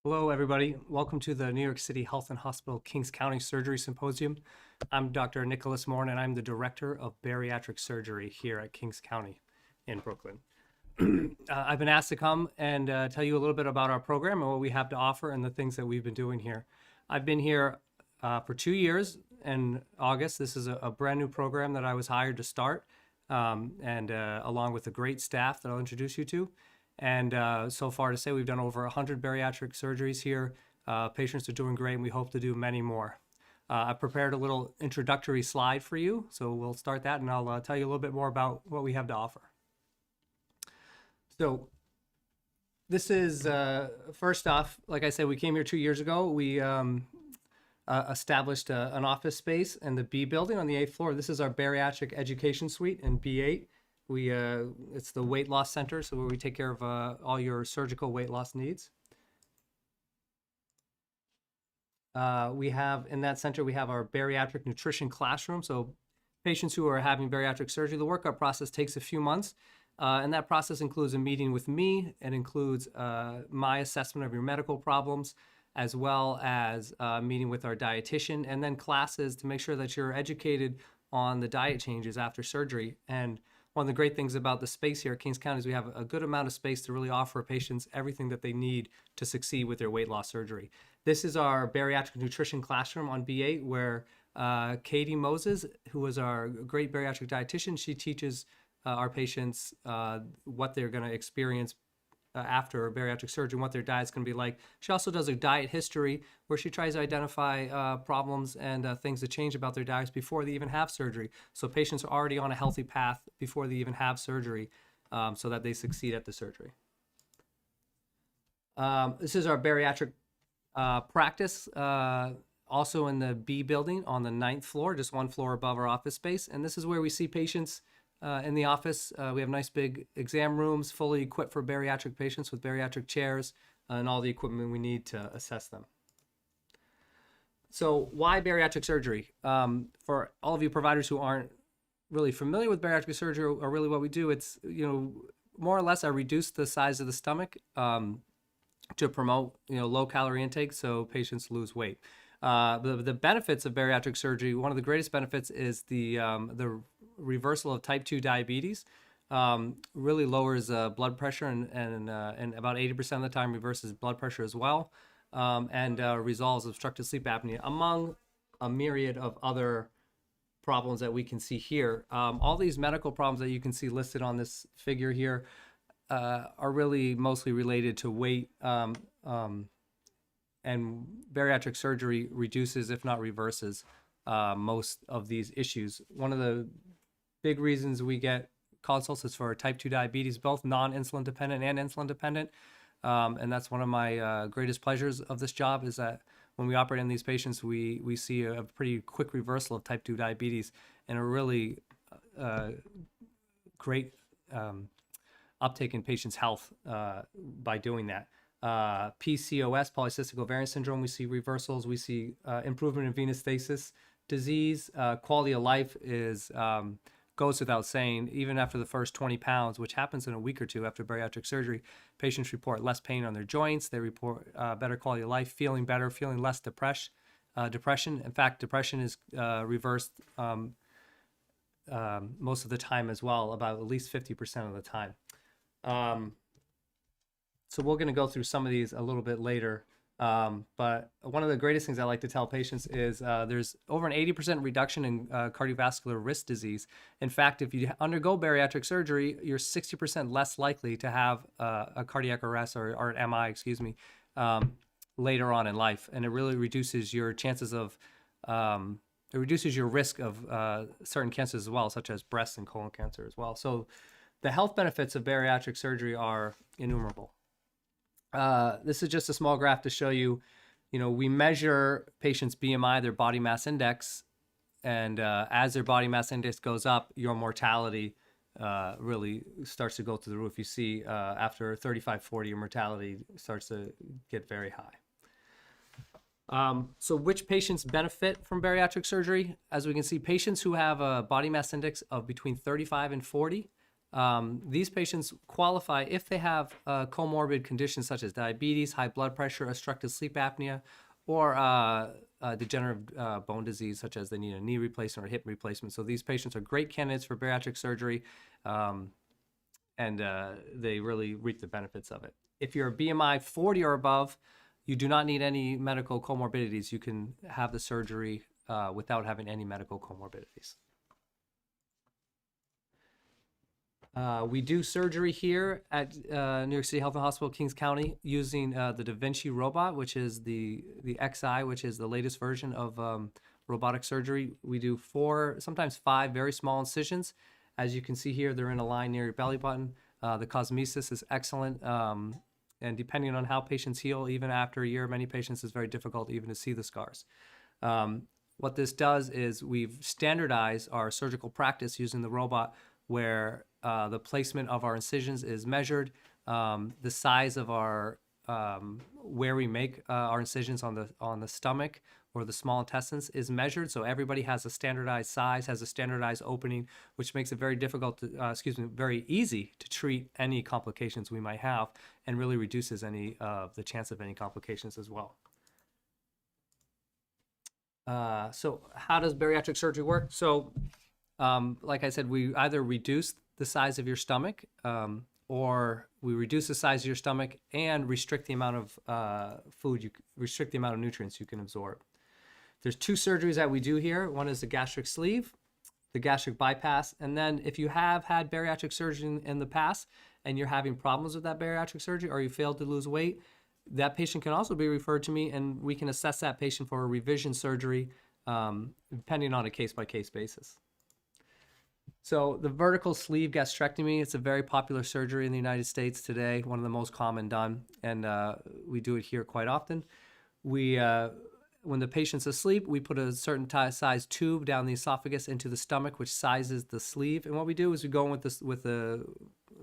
Hello, everybody. Welcome to the New York City Health and Hospital Kings County Surgery Symposium. I'm Dr. Nicholas Morin, and I'm the Director of Bariatric Surgery here at Kings County in Brooklyn. I've been asked to come and tell you a little bit about our program and what we have to offer and the things that we've been doing here. I've been here for 2 years in August. This is a brand new program that I was hired to start, along with a great staff that I'll introduce you to. And so far to say, we've done over 100 bariatric surgeries here. Patients are doing great, and we hope to do many more. I prepared a little introductory slide for you, so we'll start that, and I'll tell you a little bit more about what we have to offer. So this is, first off, like I said, we came here 2 years ago. We established an office space in the B building on the 8th floor. This is our bariatric education suite in B8. It's the weight loss center, so where we take care of all your surgical weight loss needs. We have in that center, we have our bariatric nutrition classroom. So patients who are having bariatric surgery, the workup process takes a few months. And that process includes a meeting with me. It includes my assessment of your medical problems, as well as a meeting with our dietitian, and then classes to make sure that you're educated on the diet changes after surgery. And one of the great things about the space here at Kings County is we have a good amount of space to really offer patients everything that they need to succeed with their weight loss surgery. This is our bariatric nutrition classroom on B8, where Katie Moses, who is our great bariatric dietitian, she teaches our patients what they're going to experience after bariatric surgery and what their diet's going to be like. She also does a diet history where she tries to identify problems and things to change about their diets before they even have surgery. So patients are already on a healthy path before they even have surgery, so that they succeed at the surgery. This is our bariatric practice, also in the B building on the 9th floor, just one floor above our office space. And this is where we see patients in the office. We have nice big exam rooms fully equipped for bariatric patients with bariatric chairs and all the equipment we need to assess them. So why bariatric surgery? For all of you providers who aren't really familiar with bariatric surgery or really what we do, it's, more or less I reduce the size of the stomach to promote, low calorie intake so patients lose weight. The benefits of bariatric surgery, one of the greatest benefits is the reversal of type 2 diabetes. Really lowers blood pressure and about 80% of the time reverses blood pressure as well, and resolves obstructive sleep apnea, among a myriad of other problems that we can see here. All these medical problems that you can see listed on this figure here are really mostly related to weight, and bariatric surgery reduces, if not reverses, most of these issues. One of the big reasons we get consults is for type 2 diabetes, both non-insulin dependent and insulin dependent. And that's one of my greatest pleasures of this job, is that when we operate on these patients, we see a pretty quick reversal of type 2 diabetes and a really great uptake in patients' health by doing that. PCOS, polycystic ovarian syndrome, we see reversals. We see improvement in venous stasis disease. Quality of life is goes without saying. Even after the first 20 pounds, which happens in a week or two after bariatric surgery, patients report less pain on their joints. They report better quality of life, feeling better, feeling less depression. In fact, depression is reversed most of the time as well, about at least 50% of the time. So we're going to go through some of these a little bit later. But one of the greatest things I like to tell patients is there's over an 80% reduction in cardiovascular risk disease. In fact, if you undergo bariatric surgery, you're 60% less likely to have a cardiac arrest or an MI, later on in life. And it really reduces your chances of, it reduces your risk of certain cancers as well, such as breast and colon cancer as well. So the health benefits of bariatric surgery are innumerable. This is just a small graph to show you, we measure patients' BMI, their body mass index, and as their body mass index goes up, your mortality really starts to go through the roof. You see after 35, 40, your mortality starts to get very high. So which patients benefit from bariatric surgery? As we can see, patients who have a body mass index of between 35 and 40 These patients qualify if they have comorbid conditions such as diabetes, high blood pressure, obstructive sleep apnea, or degenerative bone disease, such as they need a knee replacement or hip replacement. So these patients are great candidates for bariatric surgery, and they really reap the benefits of it. If you're a BMI 40 or above, you do not need any medical comorbidities. You can have the surgery without having any medical comorbidities. We do surgery here at New York City Health Hospital, Kings County, using the Da Vinci robot, which is the XI, which is the latest version of robotic surgery. We do 4, sometimes 5 very small incisions. As you can see here, they're in a line near your belly button. The cosmesis is excellent. And depending on how patients heal, even after a year, many patients it's very difficult even to see the scars. What this does is we've standardized our surgical practice using the robot, where the placement of our incisions is measured, the size of our where we make our incisions on the stomach or the small intestines is measured. So everybody has a standardized size, has a standardized opening, which makes it very difficult to, very easy to treat any complications we might have, and really reduces any the chance of any complications as well. So how does bariatric surgery work? So like I said, we either reduce the size of your stomach, or we reduce the size of your stomach and restrict the amount of restrict the amount of nutrients you can absorb. There's 2 surgeries that we do here. One is the gastric sleeve, the gastric bypass, and then if you have had bariatric surgery in the past and you're having problems with that bariatric surgery, or you failed to lose weight, that patient can also be referred to me, and we can assess that patient for a revision surgery, depending on a case-by-case basis. So the vertical sleeve gastrectomy, it's a very popular surgery in the United States today, one of the most common done, and we do it here quite often. We, when the patient's asleep, we put a certain size tube down the esophagus into the stomach, which sizes the sleeve. And what we do is we go in with the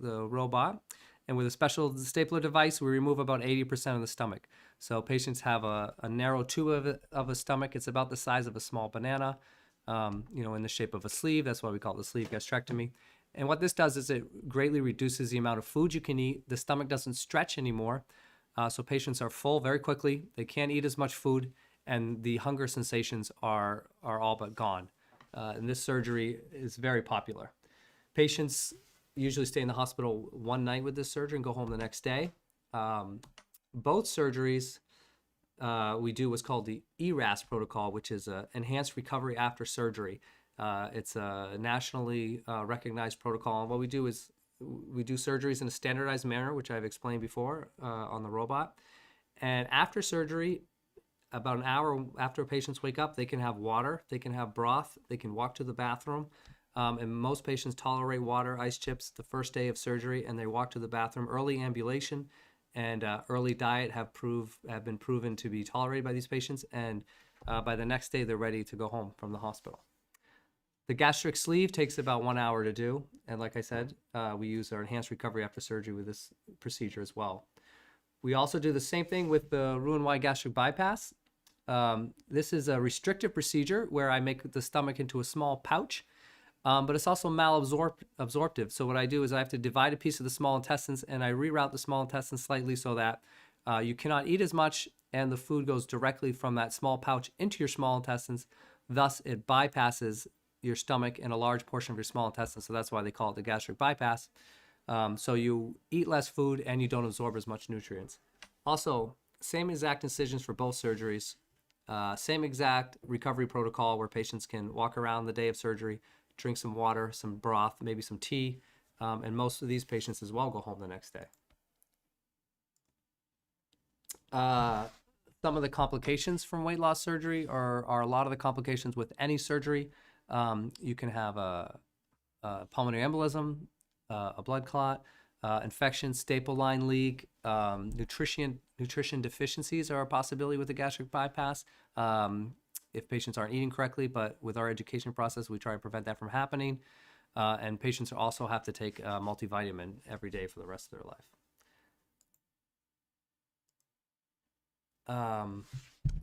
robot, and with a special stapler device, we remove about 80% of the stomach. So patients have a narrow tube of a stomach. It's about the size of a small banana. In the shape of a sleeve. That's why we call it the sleeve gastrectomy. And what this does is it greatly reduces the amount of food you can eat. The stomach doesn't stretch anymore. So patients are full very quickly. They can't eat as much food, and the hunger sensations are all but gone. And this surgery is very popular. Patients usually stay in the hospital 1 night with this surgery and go home the next day. Both surgeries, we do what's called the ERAS protocol, which is Enhanced Recovery After Surgery. It's a nationally recognized protocol. And what we do is we do surgeries in a standardized manner, which I've explained before on the robot. And after surgery, about an hour after patients wake up, they can have water, they can have broth, they can walk to the bathroom. And most patients tolerate water, ice chips the first day of surgery, and they walk to the bathroom. Early ambulation and early diet have been proven to be tolerated by these patients, and by the next day they're ready to go home from the hospital. The gastric sleeve takes about 1 hour to do, and like I said, we use our enhanced recovery after surgery with this procedure as well. We also do the same thing with the Roux-en-Y gastric bypass. This is a restrictive procedure where I make the stomach into a small pouch, but it's also malabsorptive. So what I do is I have to divide a piece of the small intestines, and I reroute the small intestines slightly so that you cannot eat as much, and the food goes directly from that small pouch into your small intestines. Thus, it bypasses your stomach and a large portion of your small intestines. So that's why they call it the gastric bypass. So you eat less food and you don't absorb as much nutrients. Also, same exact incisions for both surgeries. Same exact recovery protocol where patients can walk around the day of surgery, drink some water, some broth, maybe some tea, and most of these patients as well go home the next day. Some of the complications from weight loss surgery are a lot of the complications with any surgery. You can have a pulmonary embolism, a blood clot, infection, staple line leak, nutrition deficiencies are a possibility with the gastric bypass if patients aren't eating correctly, but with our education process, we try to prevent that from happening. And patients also have to take a multivitamin every day for the rest of their life.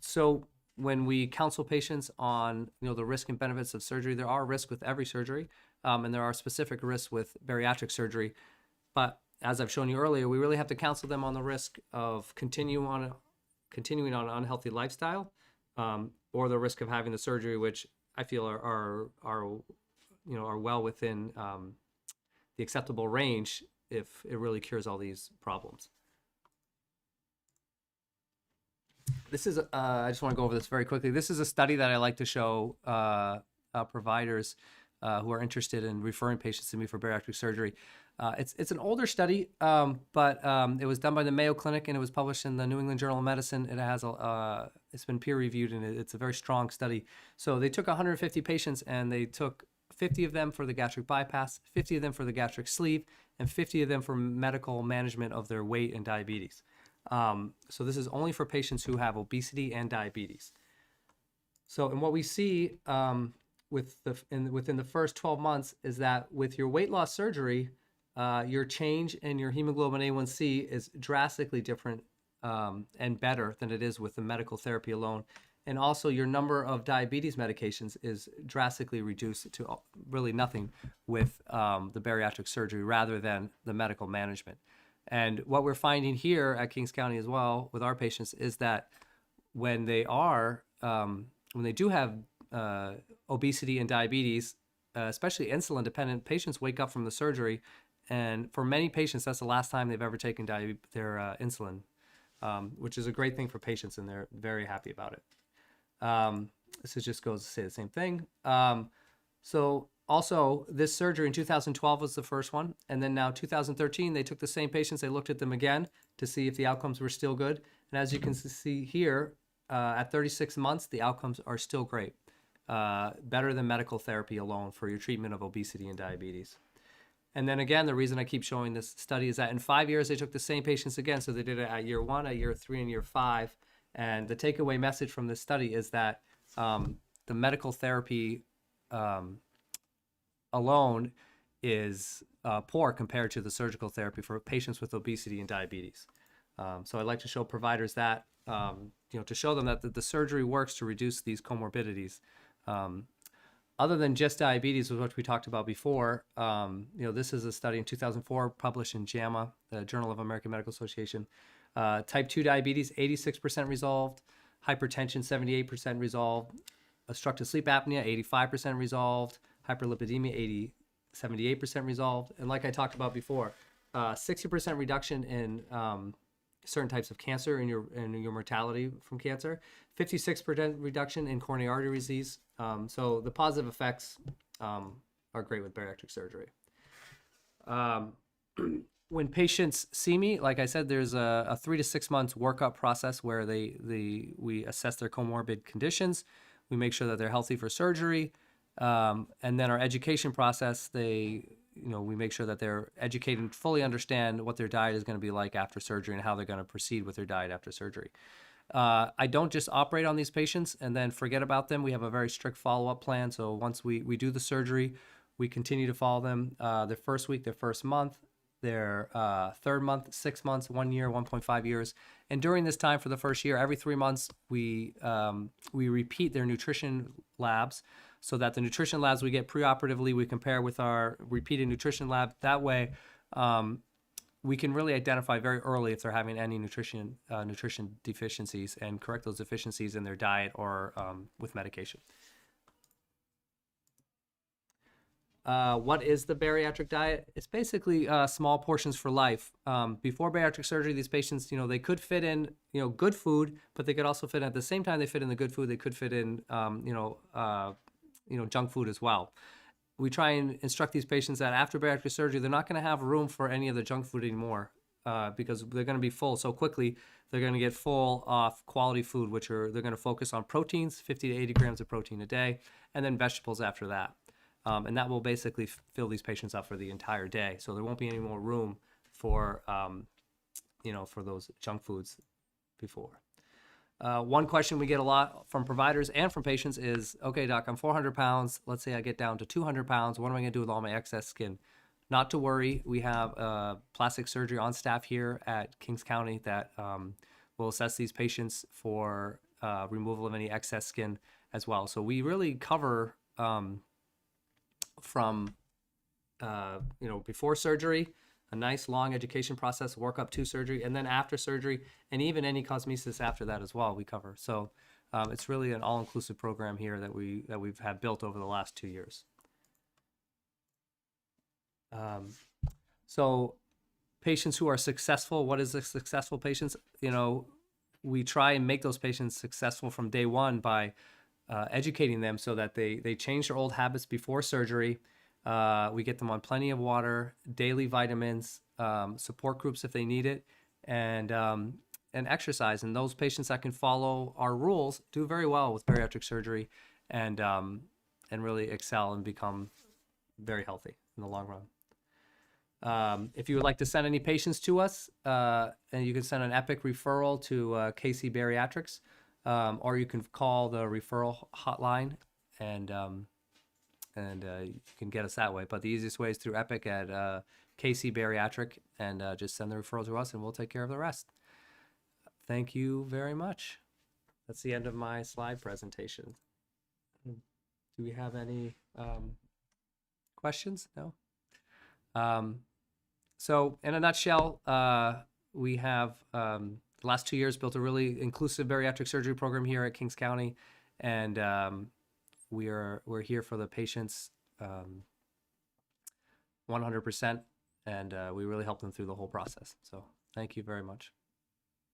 So when we counsel patients on the risk and benefits of surgery, there are risks with every surgery. and there are specific risks with bariatric surgery. But as I've shown you earlier, we really have to counsel them on the risk of continuing on an unhealthy lifestyle, or the risk of having the surgery, which I feel are well within the acceptable range if it really cures all these problems. This is, I just want to go over this very quickly. This is a study that I like to show providers who are interested in referring patients to me for bariatric surgery. It's an older study, but it was done by the Mayo Clinic and it was published in the New England Journal of Medicine. It has it's been peer reviewed and it's a very strong study. So they took 150 patients and they took 50 of them for the gastric bypass, 50 of them for the gastric sleeve, and 50 of them for medical management of their weight and diabetes. So this is only for patients who have obesity and diabetes. So, and what we see within the first 12 months is that with your weight loss surgery, your change in your hemoglobin A1C is drastically different and better than it is with the medical therapy alone. And also your number of diabetes medications is drastically reduced to really nothing with the bariatric surgery rather than the medical management. And what we're finding here at Kings County as well with our patients is that when they do have obesity and diabetes, especially insulin dependent, patients wake up from the surgery, and for many patients that's the last time they've ever taken their insulin, which is a great thing for patients and they're very happy about it. This just goes to say the same thing. So also this surgery in 2012 was the first one, and then now 2013 they took the same patients, they looked at them again to see if the outcomes were still good, and as you can see here, at 36 months the outcomes are still great, better than medical therapy alone for your treatment of obesity and diabetes. And then again, the reason I keep showing this study is that in 5 years they took the same patients again, so they did it at year 1, at year 3, and year 5. And the takeaway message from this study is that the medical therapy alone is poor compared to the surgical therapy for patients with obesity and diabetes. So I'd like to show providers that, to show them that the surgery works to reduce these comorbidities. Other than just diabetes, which we talked about before, this is a study in 2004 published in JAMA, the Journal of American Medical Association. Type 2 diabetes, 86% resolved. Hypertension, 78% resolved. Obstructive sleep apnea, 85% resolved. Hyperlipidemia, 78% resolved. And like I talked about before, 60% reduction in certain types of cancer in your mortality from cancer. 56% reduction in coronary artery disease. So the positive effects are great with bariatric surgery. When patients see me, like I said, there's a 3 to 6 months workup process where we assess their comorbid conditions. We make sure that they're healthy for surgery. And then our education process, we make sure that they're educated and fully understand what their diet is going to be like after surgery and how they're going to proceed with their diet after surgery. I don't just operate on these patients and then forget about them. We have a very strict follow-up plan. So once we do the surgery, we continue to follow them their first week, their first month, their third month, 6 months, 1 year, 1.5 years. And during this time for the first year, every 3 months, we repeat their nutrition labs so that the nutrition labs we get preoperatively, we compare with our repeated nutrition lab. That way, we can really identify very early if they're having any nutrition deficiencies and correct those deficiencies in their diet or with medication. What is the bariatric diet? It's basically small portions for life. Before bariatric surgery, these patients, they could fit in, good food, but they could also fit in, at the same time they fit in the good food, they could fit in, junk food as well. We try and instruct these patients that after bariatric surgery, they're not going to have room for any of the junk food anymore because they're going to be full so quickly. They're going to get full off quality food, they're going to focus on proteins, 50 to 80 grams of protein a day, and then vegetables after that. And that will basically fill these patients up for the entire day. So there won't be any more room for, for those junk foods before. One question we get a lot from providers and from patients is, okay, doc, I'm 400 pounds. Let's say I get down to 200 pounds. What am I going to do with all my excess skin? Not to worry. We have plastic surgery on staff here at Kings County that will assess these patients for removal of any excess skin as well. So we really cover from before surgery, a nice long education process, work up to surgery, and then after surgery, and even any cosmesis after that as well, we cover. So it's really an all-inclusive program here that we've had built over the last 2 years. So patients who are successful, what is the successful patients? We try and make those patients successful from day one by educating them so that they change their old habits before surgery. We get them on plenty of water, daily vitamins, support groups if they need it, and exercise. And those patients that can follow our rules do very well with bariatric surgery, and really excel and become very healthy in the long run. If you would like to send any patients to us, and you can send an EPIC referral to KC Bariatrics, or you can call the referral hotline, and you can get us that way. But the easiest way is through EPIC at KC Bariatric, and just send the referral to us, and we'll take care of the rest. Thank you very much. That's the end of my slide presentation. Do we have any questions? No? So in a nutshell, we have the last 2 years built a really inclusive bariatric surgery program here at Kings County, and we're here for the patients 100%, and we really help them through the whole process. So thank you very much.